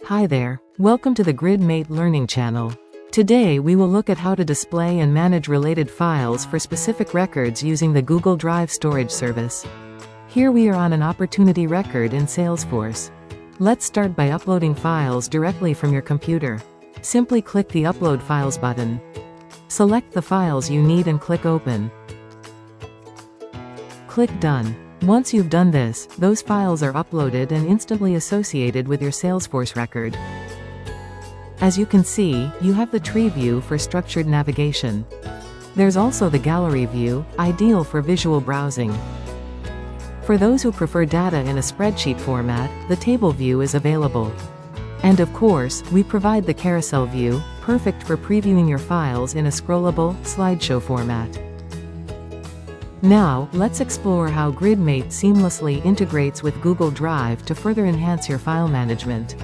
Hi there, welcome to the GridMate Learning channel. Today we will look at how to display and manage related files for specific records using the Google Drive storage service. Here we are on an opportunity record in Salesforce. Let's start by uploading files directly from your computer. Simply click the Upload Files button. Select the files you need and click Open. Click Done. Once you've done this, those files are uploaded and instantly associated with your Salesforce record. As you can see, you have the tree view for structured navigation. There's also the gallery view, ideal for visual browsing. For those who prefer data in a spreadsheet format, the table view is available. And of course, we provide the carousel view, perfect for previewing your files in a scrollable, slideshow format. Now, let's explore how GridMate seamlessly integrates with Google Drive to further enhance your file management.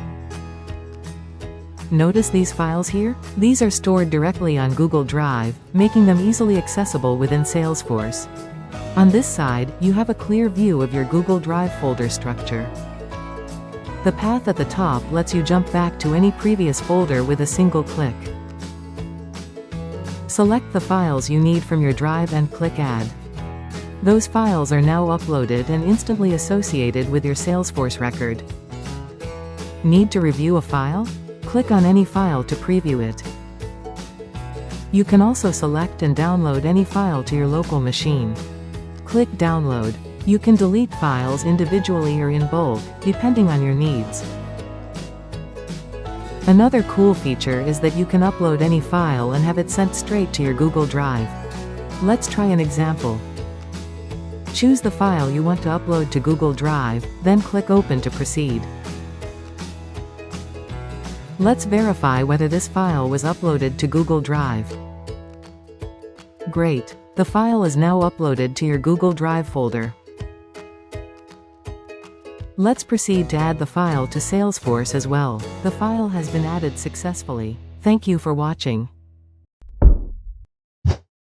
Notice these files here? These are stored directly on Google Drive, making them easily accessible within Salesforce. On this side, you have a clear view of your Google Drive folder structure. The path at the top lets you jump back to any previous folder with a single click. Select the files you need from your drive and click Add. Those files are now uploaded and instantly associated with your Salesforce record. Need to review a file? Click on any file to preview it. You can also select and download any file to your local machine. Click Download. You can delete files individually or in bulk, depending on your needs. Another cool feature is that you can upload any file and have it sent straight to your Google Drive. Let's try an example. Choose the file you want to upload to Google Drive, then click Open to proceed. Let's verify whether this file was uploaded to Google Drive. Great! The file is now uploaded to your Google Drive folder. Let's proceed to add the file to Salesforce as well. The file has been added successfully. Thank you for watching.